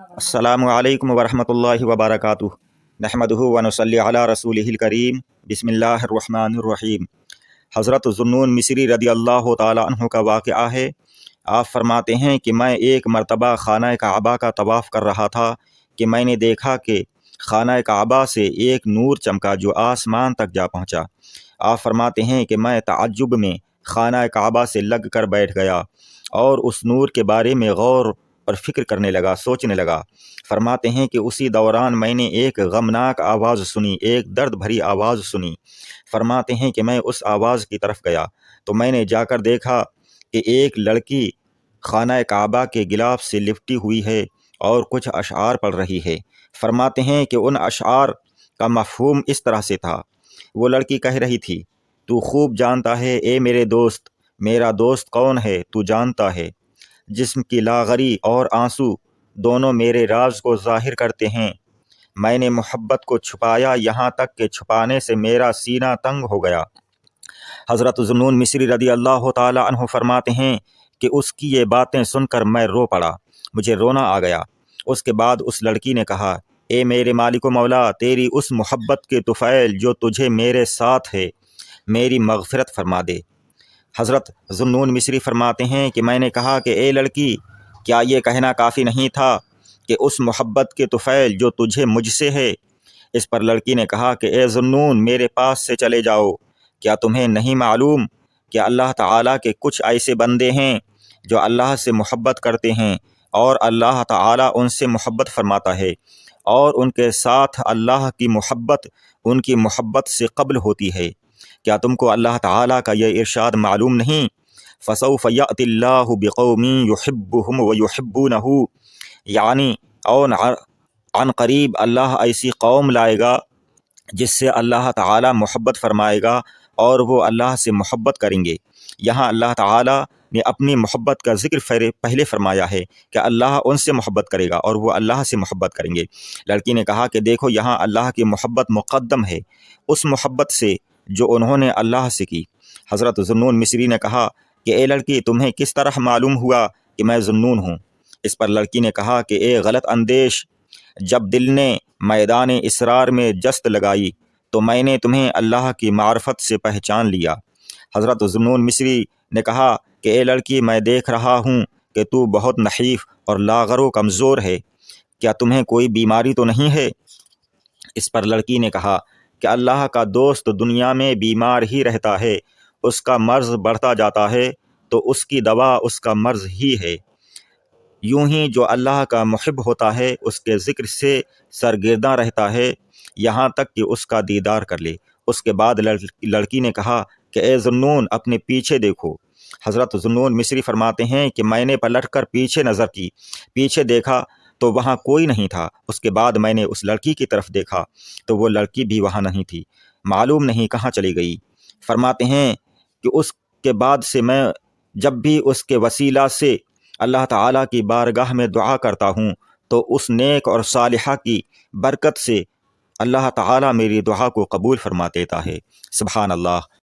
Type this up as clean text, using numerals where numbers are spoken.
السلام علیکم ورحمۃ اللہ وبرکاتہ۔ نحمدہ و نصلی علی رسولہ الکریم۔ بسم اللہ الرحمن الرحیم۔ حضرت ذوالنون مصری رضی اللہ تعالی عنہ کا واقعہ ہے۔ آپ فرماتے ہیں کہ میں ایک مرتبہ خانہ کعبہ کا طواف کر رہا تھا کہ میں نے دیکھا کہ خانہ کعبہ سے ایک نور چمکا جو آسمان تک جا پہنچا۔ آپ فرماتے ہیں کہ میں تعجب میں خانہ کعبہ سے لگ کر بیٹھ گیا اور اس نور کے بارے میں غور اور فکر کرنے لگا، سوچنے لگا۔ فرماتے ہیں کہ اسی دوران میں نے ایک غمناک آواز سنی، ایک درد بھری آواز سنی۔ فرماتے ہیں کہ میں اس آواز کی طرف گیا تو میں نے جا کر دیکھا کہ ایک لڑکی خانہ کعبہ کے غلاف سے لپٹی ہوئی ہے اور کچھ اشعار پڑھ رہی ہے۔ فرماتے ہیں کہ ان اشعار کا مفہوم اس طرح سے تھا۔ وہ لڑکی کہہ رہی تھی، تو خوب جانتا ہے اے میرے دوست، میرا دوست کون ہے تو جانتا ہے۔ جسم کی لاغری اور آنسو دونوں میرے راز کو ظاہر کرتے ہیں۔ میں نے محبت کو چھپایا یہاں تک کہ چھپانے سے میرا سینہ تنگ ہو گیا۔ حضرت ذوالنون مصری رضی اللہ تعالی عنہ فرماتے ہیں کہ اس کی یہ باتیں سن کر میں رو پڑا، مجھے رونا آ گیا۔ اس کے بعد اس لڑکی نے کہا، اے میرے مالک و مولا، تیری اس محبت کے طفیل جو تجھے میرے ساتھ ہے، میری مغفرت فرما دے۔ حضرت ذوالنون مصری فرماتے ہیں کہ میں نے کہا کہ اے لڑکی، کیا یہ کہنا کافی نہیں تھا کہ اس محبت کے طفیل جو تجھے مجھ سے ہے؟ اس پر لڑکی نے کہا کہ اے ذوالنون، میرے پاس سے چلے جاؤ، کیا تمہیں نہیں معلوم کہ اللہ تعالیٰ کے کچھ ایسے بندے ہیں جو اللہ سے محبت کرتے ہیں اور اللہ تعالیٰ ان سے محبت فرماتا ہے، اور ان کے ساتھ اللہ کی محبت ان کی محبت سے قبل ہوتی ہے۔ کیا تم کو اللہ تعالیٰ کا یہ ارشاد معلوم نہیں؟ فَسَوْفَ يَأْتِ اللَّهُ بِقَوْمٍ يُحِبُّهُمْ وَيُحِبُّونَهُ، یعنی اور عن قریب اللہ ایسی قوم لائے گا جس سے اللہ تعالیٰ محبت فرمائے گا اور وہ اللہ سے محبت کریں گے۔ یہاں اللہ تعالیٰ نے اپنی محبت کا ذکر پہلے فرمایا ہے کہ اللہ ان سے محبت کرے گا اور وہ اللہ سے محبت کریں گے۔ لڑکی نے کہا کہ دیکھو، یہاں اللہ کی محبت مقدم ہے اس محبت سے جو انہوں نے اللہ سے کی۔ حضرت ذوالنون مصری نے کہا کہ اے لڑکی، تمہیں کس طرح معلوم ہوا کہ میں ذوالنون ہوں؟ اس پر لڑکی نے کہا کہ اے غلط اندیش، جب دل نے میدان اسرار میں جست لگائی تو میں نے تمہیں اللہ کی معرفت سے پہچان لیا۔ حضرت ذوالنون مصری نے کہا کہ اے لڑکی، میں دیکھ رہا ہوں کہ تو بہت نحیف اور لاغر و کمزور ہے، کیا تمہیں کوئی بیماری تو نہیں ہے؟ اس پر لڑکی نے کہا کہ اللہ کا دوست دنیا میں بیمار ہی رہتا ہے، اس کا مرض بڑھتا جاتا ہے تو اس کی دوا اس کا مرض ہی ہے۔ یوں ہی جو اللہ کا محب ہوتا ہے اس کے ذکر سے سرگرداں رہتا ہے یہاں تک کہ اس کا دیدار کر لے۔ اس کے بعد لڑکی نے کہا کہ اے ذوالنون، اپنے پیچھے دیکھو۔ حضرت ذوالنون مصری فرماتے ہیں کہ میں نے پلٹ کر پیچھے نظر کی، پیچھے دیکھا تو وہاں کوئی نہیں تھا۔ اس کے بعد میں نے اس لڑکی کی طرف دیکھا تو وہ لڑکی بھی وہاں نہیں تھی، معلوم نہیں کہاں چلی گئی۔ فرماتے ہیں کہ اس کے بعد سے میں جب بھی اس کے وسیلہ سے اللہ تعالیٰ کی بارگاہ میں دعا کرتا ہوں تو اس نیک اور صالحہ کی برکت سے اللہ تعالیٰ میری دعا کو قبول فرما دیتا ہے۔ سبحان اللہ۔